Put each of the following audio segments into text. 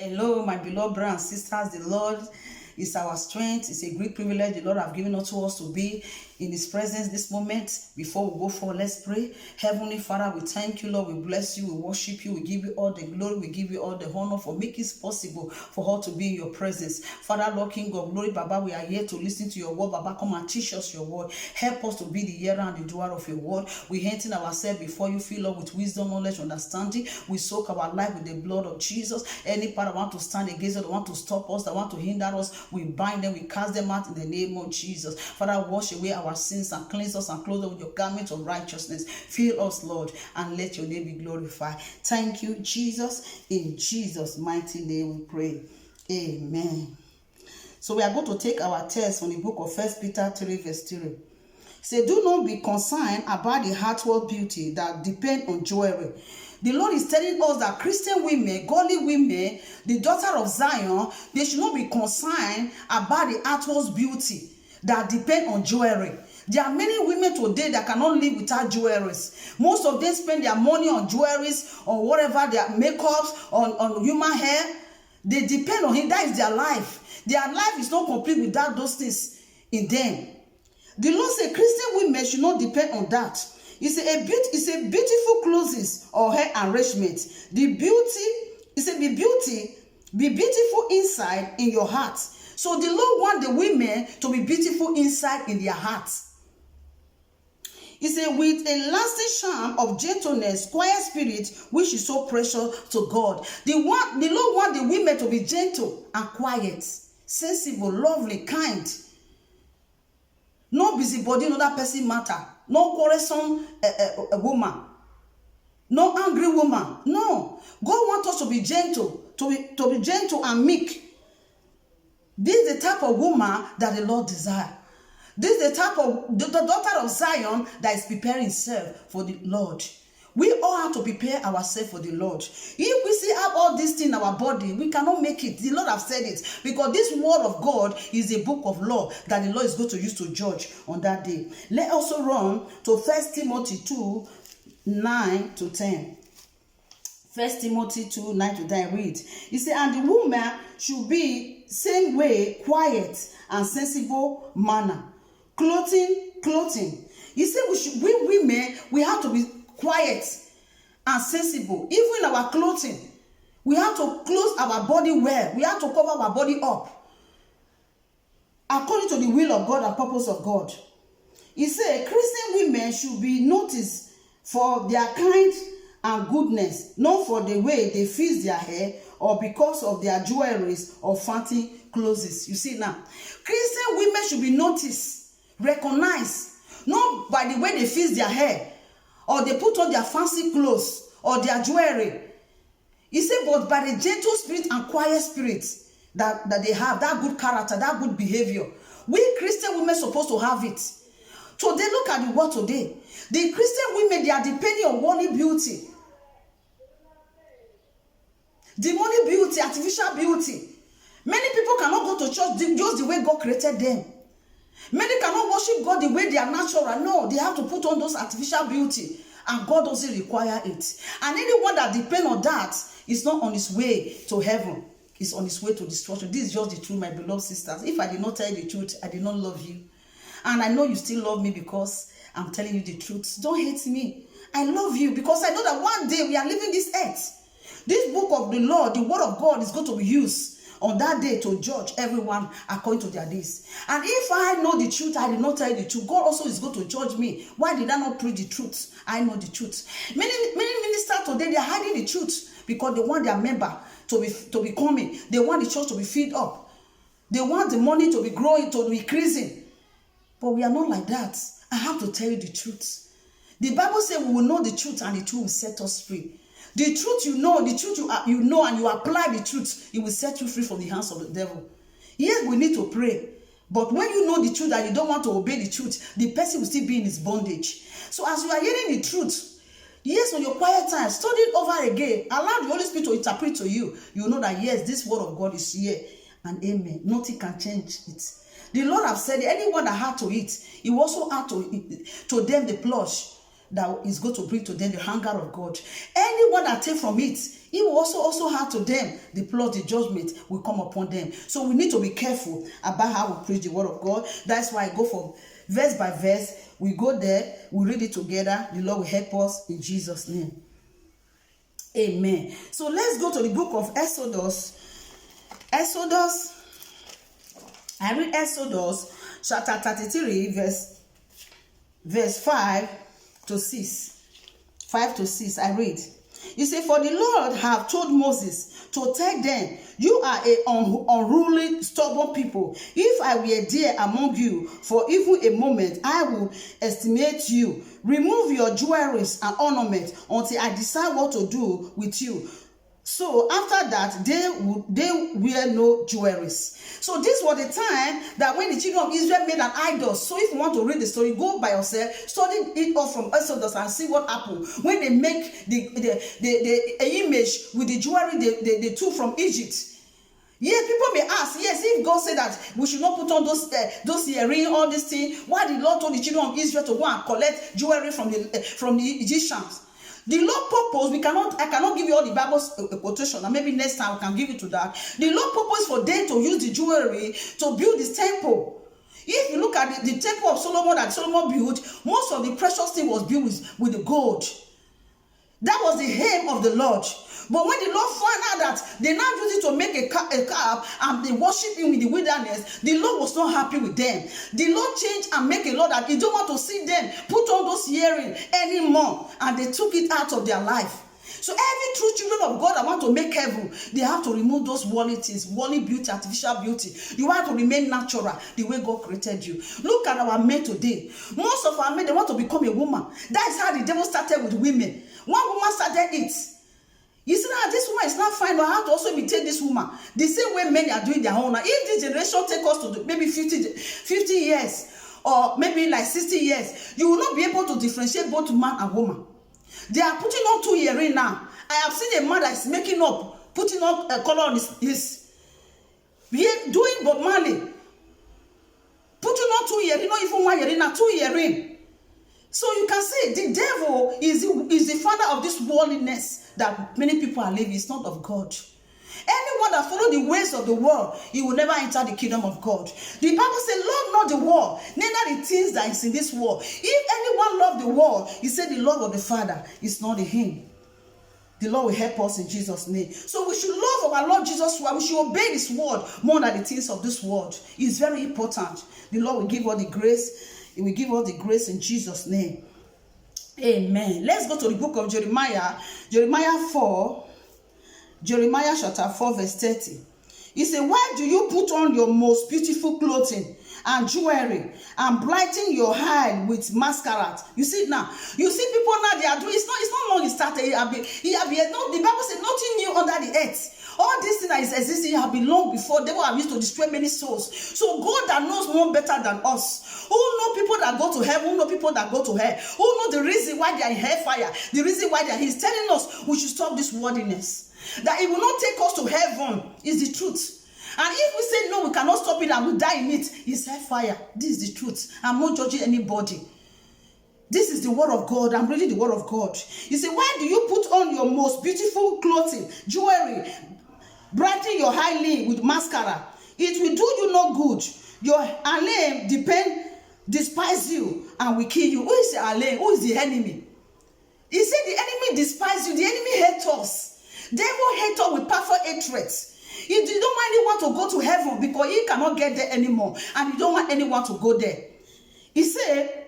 Hello, my beloved brothers and sisters. The Lord is our strength. It's a great privilege the Lord have given unto us to be in His presence this moment. Before we go forward, let's pray. Heavenly Father, we thank you, Lord. We bless you. We worship you. We give you all the glory. We give you all the honor for making it possible for us to be in your presence. Father, Lord, King of glory, Baba, we are here to listen to your word. Baba, come and teach us your word. Help us to be the hearer and the doer of your word. We hinting ourselves before you, fill up with wisdom, knowledge, understanding. We soak our life with the blood of Jesus. Any part that want to stand against us, that want to stop us, that want to hinder us, we bind them, we cast them out in the name of Jesus. Father, wash away our sins and cleanse us and clothe us with your garment of righteousness. Fill us, Lord, and let your name be glorified. Thank you, Jesus. In Jesus' mighty name we pray. Amen. So we are going to take our text from the book of 1 Peter 3 verse 3. Say, do not be concerned about the outward beauty that depend on jewelry. The Lord is telling us that Christian women, godly women, the daughter of Zion, they should not be concerned about the outward beauty that depend on jewelry. There are many women today that cannot live without jewelries. Most of them spend their money on jewelries, on whatever, their makeups, on human hair. They depend on it. That is their life. Their life is not complete without those things in them. The Lord said Christian women should not depend on that. It's a beautiful clothes or hair arrangement. The beauty, it's a be beautiful inside in your heart. So the Lord wants the women to be beautiful inside in their hearts. He said, with a lasting charm of gentleness, quiet spirit, which is so precious to God. The Lord wants the women to be gentle and quiet, sensible, lovely, kind. No busybody, no that person matter. No quarrelsome woman. No angry woman. No. God wants us to be gentle, to be gentle and meek. This is the type of woman that the Lord desires. This is the type of the daughter of Zion that is preparing herself for the Lord. We all have to prepare ourselves for the Lord. If we see have all these things in our body, we cannot make it. The Lord have said it. Because this word of God is a book of law that the Lord is going to use to judge on that day. Let's also run to 1 Timothy 2, 9 to 10. 1 Timothy 2, 9 to 10, read. He said, and the woman should be same way, quiet and sensible manner. Clothing. He said we women, we have to be quiet and sensible. Even in our clothing, we have to close our body well. We have to cover our body up according to the will of God and purpose of God. He said Christian women should be noticed for their kind and goodness, not for the way they fix their hair or because of their jewelries or fancy clothes. You see now, Christian women should be noticed, recognized, not by the way they fix their hair or they put on their fancy clothes or their jewelry. He said, but by the gentle spirit and quiet spirit that they have, that good character, that good behavior. We Christian women are supposed to have it. So they look at the world today. The Christian women, they are depending on worldly beauty. Demonic beauty, artificial beauty. Many people cannot go to church just the way God created them. Many cannot worship God the way they are natural. No, they have to put on those artificial beauty. And God doesn't require it. And anyone that depends on that is not on his way to heaven. It's on his way to destruction. This is just the truth, my beloved sisters. If I did not tell you the truth, I did not love you. And I know you still love me because I'm telling you the truth. Don't hate me. I love you because I know that one day we are leaving this earth. This book of the Lord, the word of God, is going to be used on that day to judge everyone according to their days. And if I know the truth, I did not tell you the truth, God also is going to judge me. Why did I not preach the truth? I know the truth. Many ministers today, they are hiding the truth because they want their member to be coming. They want the church to be filled up. They want the money to be growing, to be increasing. But we are not like that. I have to tell you the truth. The Bible says we will know the truth and the truth will set us free. The truth you know, the truth you know, and you apply the truth, it will set you free from the hands of the devil. Yes, we need to pray. But when you know the truth and you don't want to obey the truth, the person will still be in his bondage. So as you are hearing the truth, yes, on your quiet time, study it over again. Allow the Holy Spirit to interpret to you. You know that yes, this word of God is here. And amen. Nothing can change it. The Lord have said, anyone that had to eat, he also had to them the plush that is going to bring to them the hunger of God. Any anyone that take from it, he will also have to them the plot, the judgment will come upon them. So we need to be careful about how we preach the word of God. That's why I go from verse by verse. We go there, we read it together. The Lord will help us in Jesus' name. Amen. So let's go to the book of Exodus. I read Exodus chapter 33, verse 5 to 6. 5 to 6, I read. You say, for the Lord have told Moses to tell them, you are an unruly, stubborn people. If I were there among you for even a moment, I will estimate you. Remove your jewelries and ornaments until I decide what to do with you. So after that, they wear no jewelries. So this was the time that when the children of Israel made an idol. So if you want to read the story, go by yourself, study it up from Exodus and see what happened when they make the image with the jewelry they took from Egypt. Yes, people may ask, yes, if God said that we should not put on those earrings, all these things, why the Lord told the children of Israel to go and collect jewelry from the Egyptians? The Lord purpose, I cannot give you all the Bible's quotation, and maybe next time I can give you to that. The Lord purpose for them to use the jewelry to build this temple. If you look at the temple of Solomon that Solomon built, most of the precious thing was built with the gold. That was the aim of the Lord. But when the Lord found out that they now use it to make a calf and they worship him in the wilderness, the Lord was not happy with them. The Lord changed and make a law that he don't want to see them put on those earrings anymore. And they took it out of their life. So every true children of God that want to make heaven, they have to remove those worldly things, worldly beauty, artificial beauty. You have to remain natural the way God created you. Look at our men today. Most of our men, they want to become a woman. That is how the devil started with women. One woman started it. You see now, this woman is not fine, but I have to also imitate this woman. The same way men are doing their own. Now, if this generation take us to maybe 50 years or maybe like 60 years, you will not be able to differentiate both man and woman. They are putting on 2 earrings now. I have seen a man that is making up, putting on a color on his doing Bob Marley. Putting on 2 earrings, not even 1 earring, now 2 earrings. So you can see the devil is the father of this worldliness that many people are living. It's not of God. Anyone that follows the ways of the world, he will never enter the kingdom of God. The Bible says, love not the world, neither the things that is in this world. If anyone love the world, he said the love of the Father is not in him. The Lord will help us in Jesus' name. So we should love our Lord Jesus Christ. We should obey his word more than the things of this world. It's very important. The Lord will give us the grace. He will give us the grace in Jesus' name. Amen. Let's go to the book of Jeremiah. Jeremiah chapter 4 verse 30. He said, why do you put on your most beautiful clothing and jewelry and brighten your eye with masquerade? You see now. You see people now, they are doing, it's not long it started. No, the Bible said nothing new under the earth. All these things that is existing have been long before. They were used to destroy many souls. So God that knows more better than us, who know people that go to heaven, who know people that go to hell, who know the reason why they are in hellfire, the reason why they are, he's telling us we should stop this worldliness. That it will not take us to heaven is the truth. And if we say no, we cannot stop it and we die in it, it's hellfire. This is the truth. I'm not judging anybody. This is the word of God. I'm reading the word of God. You say, why do you put on your most beautiful clothing, jewelry, brighten your eye with mascara? It will do you no good. Your alem despise you and will kill you. Who is the alem? Who is the enemy? He said the enemy despise you. The enemy hates us. Devil hates us with perfect hatred. You don't want anyone to go to heaven because he cannot get there anymore. And you don't want anyone to go there. He said,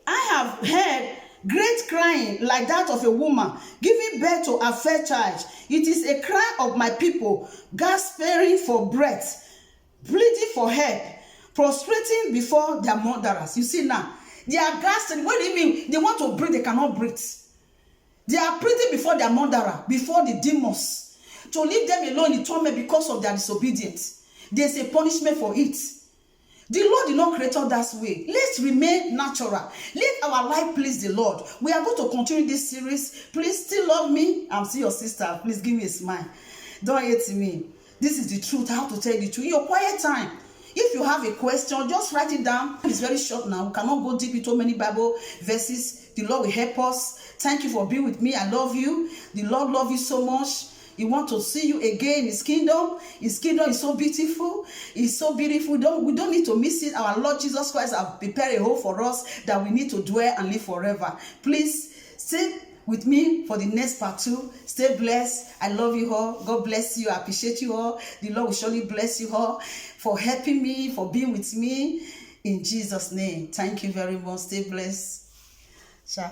I have heard great crying like that of a woman giving birth to a fair child. It is a cry of my people, gasping for breath, pleading for help, prostrating before their murderers. You see now, they are gasping. What do you mean? They want to breathe, they cannot breathe. They are pleading before their murderer, before the demons, to leave them alone in torment because of their disobedience. There's a punishment for it. The Lord did not create us that way. Let's remain natural. Let our life please the Lord. We are going to continue this series. Please still love me. I'm still your sister. Please give me a smile. Don't hate me. This is the truth. I have to tell you the truth. In your quiet time, If you have a question, just write it down. It's very short now. We cannot go deep into many Bible verses. The Lord will help us. Thank you for being with me. I love you. The Lord loves you so much. He wants to see you again in his kingdom. His kingdom is so beautiful. It's so beautiful. We don't need to miss it. Our Lord Jesus Christ has prepared a home for us that we need to dwell and live forever. Please stay with me for the next part 2. Stay blessed. I love you all. God bless you. I appreciate you all. The Lord will surely bless you all for helping me, for being with me. In Jesus' name. Thank you very much. Stay blessed. Ciao.